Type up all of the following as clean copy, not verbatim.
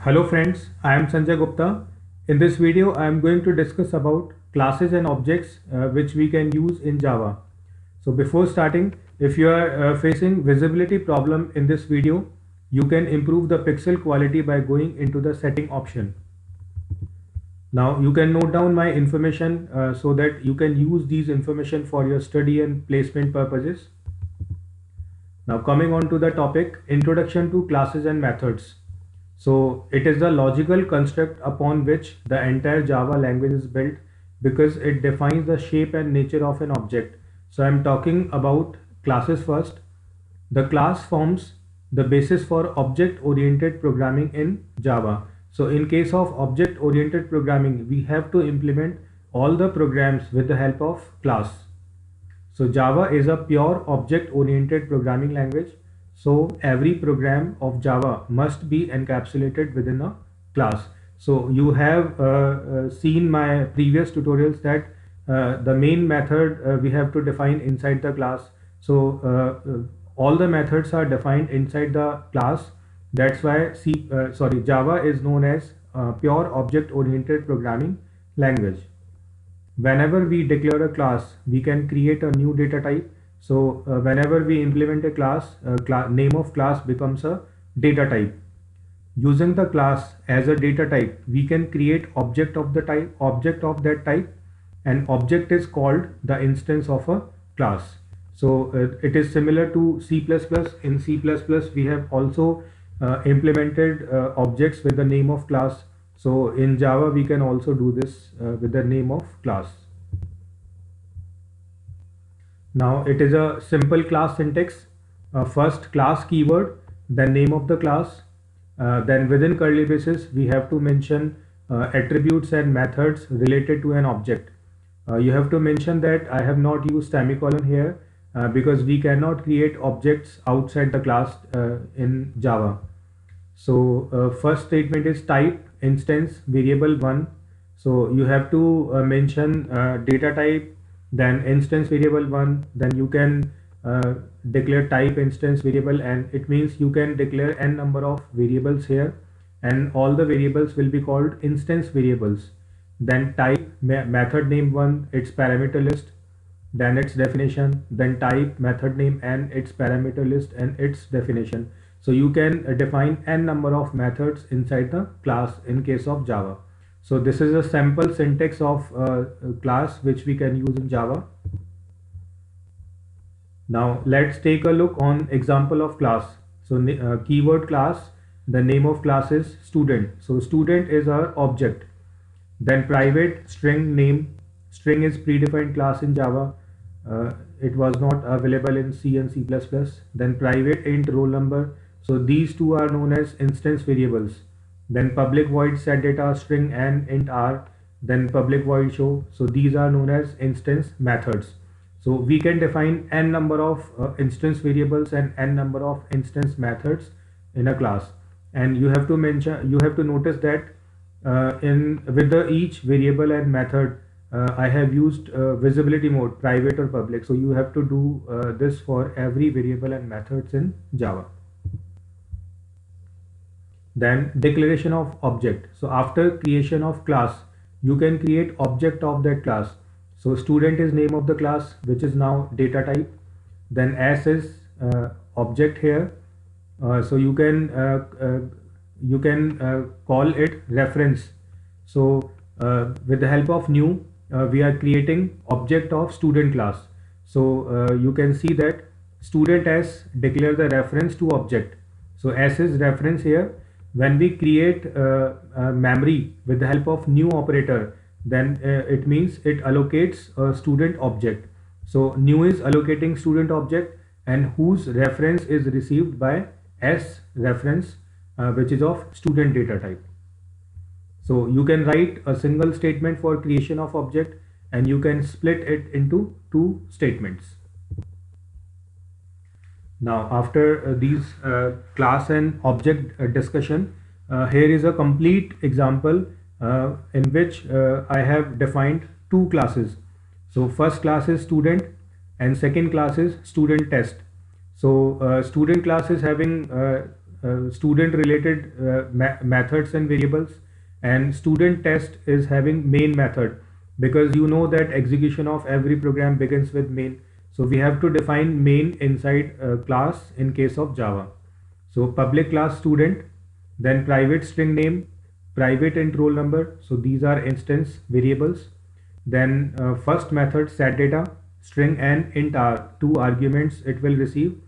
Hello friends, I am Sanjay Gupta. In this video, I am going to discuss about classes and objects which we can use in Java. So before starting, if you are facing visibility problem in this video, you can improve the pixel quality by going into the setting option. Now you can note down my information so that you can use these information for your study and placement purposes. Now coming on to the topic, introduction to classes and methods. So it is the logical construct upon which the entire Java language is built because it defines the shape and nature of an object. So I'm talking about classes first. The class forms the basis for object-oriented programming in Java. So in case of object-oriented programming, we have to implement all the programs with the help of class. So Java is a pure object-oriented programming language. So every program of Java must be encapsulated within a class. So you have seen my previous tutorials that the main method we have to define inside the class. So all the methods are defined inside the class. That's why Java is known as pure object-oriented programming language. Whenever we declare a class, we can create a new data type. So whenever we implement a class, name of class becomes a data type. Using the class as a data type, we can create object of that type, and object is called the instance of a class. So it is similar to C++. In C++, we have also implemented objects with the name of class. So in Java, we can also do this with the name of class. Now it is a simple class syntax. First class keyword, then name of the class. Then within curly braces, we have to mention attributes and methods related to an object. You have to mention that I have not used semicolon here because we cannot create objects outside the class in Java. So first statement is type instance variable 1. So you have to mention data type, then instance variable 1, then you can declare type instance variable, and it means you can declare n number of variables here, and all the variables will be called instance variables. Then type method name 1, its parameter list, then its definition, then type method name and its parameter list and its definition. So you can define n number of methods inside the class in case of Java. So this is a sample syntax of class which we can use in Java. Now let's take a look on example of class. So keyword class, the name of class is student. So student is our object. Then private string name. String is predefined class in Java. It was not available in C and C++. Then private int roll number. So these two are known as instance variables. Then public void set data string and int r. Then public void show. So these are known as instance methods. So we can define n number of instance variables and n number of instance methods in a class. And you have to notice that with each variable and method, I have used visibility mode, private or public. So you have to do this for every variable and methods in Java. Then declaration of object. So after creation of class, you can create object of that class. So student is name of the class, which is now data type. Then s is object here. So you can call it reference. So with the help of new, we are creating object of student class. So you can see that student s declare the reference to object. So s is reference here. When we create memory with the help of new operator, then it means it allocates a student object. So new is allocating student object, and whose reference is received by s reference, which is of student data type. So you can write a single statement for creation of object, and you can split it into two statements. Now after these class and object discussion, here is a complete example in which I have defined two classes. So first class is student and second class is student test. So student class is having student related methods and variables, and student test is having main method, because you know that execution of every program begins with main. So we have to define main inside class in case of Java. So public class student, then private string name, private int roll number. So these are instance variables. Then first method set data, string n, int r, two arguments it will receive.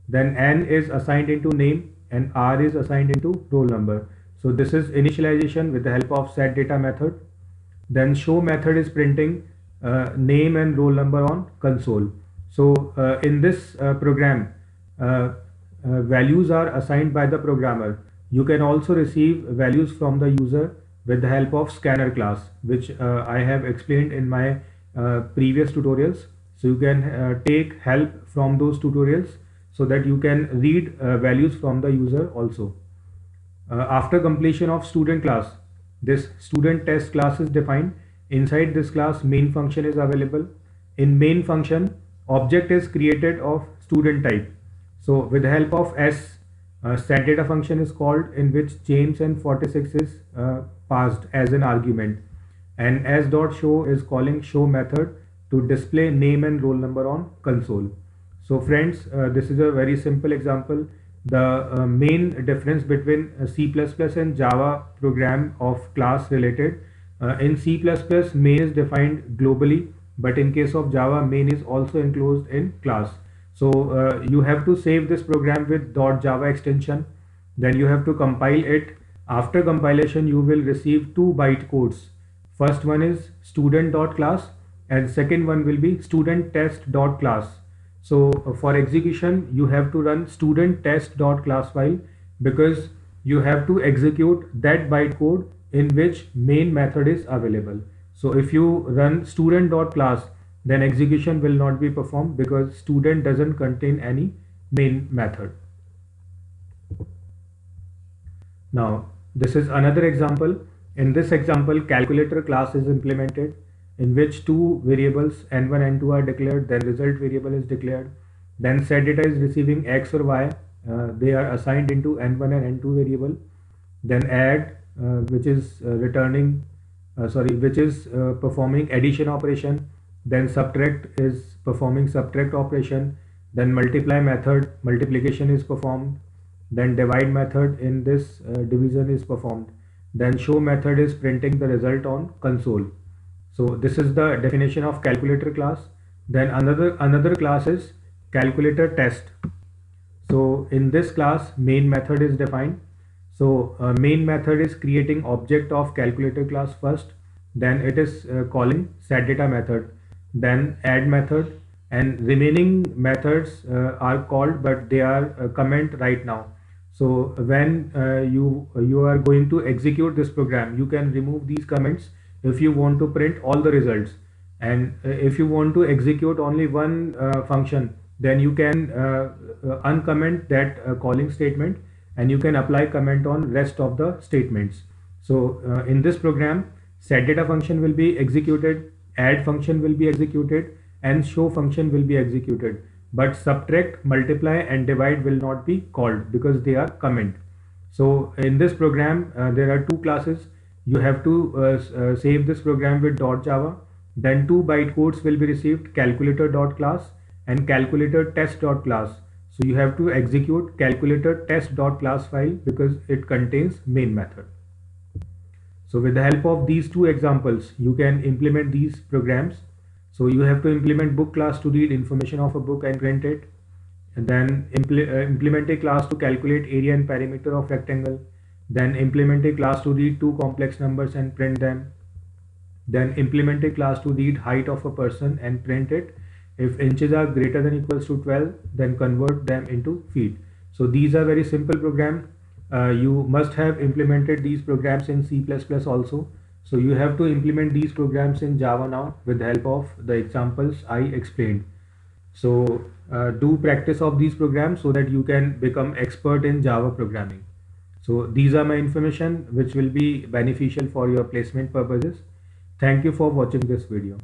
Then n is assigned into name and r is assigned into roll number. So this is initialization with the help of set data method. Then show method is printing name and roll number on console. So in this program, values are assigned by the programmer. You can also receive values from the user with the help of scanner class, which I have explained in my previous tutorials. So you can take help from those tutorials so that you can read values from the user also. After completion of student class, this student test class is defined. Inside this class, main function is available. In main function, object is created of student type. So with the help of S, set data function is called, in which James and 46 is passed as an argument, and s.show is calling show method to display name and roll number on console. So friends, this is a very simple example. The main difference between C++ and Java program of class related. In C++, main is defined globally, but in case of Java, main is also enclosed in class. So you have to save this program with .java extension. Then you have to compile it. After compilation, you will receive 2 byte codes. First one is student.class and second one will be student_test.class. So for execution, you have to run student_test.class file, because you have to execute that byte code in which main method is available. So if you run student.class, then execution will not be performed, because student doesn't contain any main method. Now this is another example. In this example, calculator class is implemented, in which two variables n1 and n2 are declared. Then result variable is declared. Then set data is receiving x or y. They are assigned into n1 and n2 variable. Then add, which is performing addition operation. Then subtract is performing subtract operation. Then multiply method, multiplication is performed. Then divide method in this division is performed. Then show method is printing the result on console. So this is the definition of calculator class. Then another class is calculator test. So in this class, main method is defined. So main method is creating object of calculator class first. Then it is calling set data method. Then add method, and remaining methods are called, but they are comment right now. So when you are going to execute this program, you can remove these comments if you want to print all the results. And if you want to execute only one function, then you can uncomment that calling statement, and you can apply comment on rest of the statements. So in this program, set data function will be executed, add function will be executed, and show function will be executed, but subtract, multiply and divide will not be called, because they are comment. So in this program, there are two classes. You have to save this program with .java. Then 2 byte codes will be received, calculator.class and calculator_test.class. So you have to execute calculator_test.class file, because it contains main method. So with the help of these two examples, you can implement these programs. So you have to implement book class to read information of a book and print it. And then implement a class to calculate area and perimeter of rectangle. Then implement a class to read two complex numbers and print them. Then implement a class to read height of a person and print it. If inches are greater than equals to 12, then convert them into feet. So these are very simple programs. You must have implemented these programs in C++ also. So you have to implement these programs in Java now with the help of the examples I explained. So do practice of these programs so that you can become expert in Java programming. So these are my information which will be beneficial for your placement purposes. Thank you for watching this video.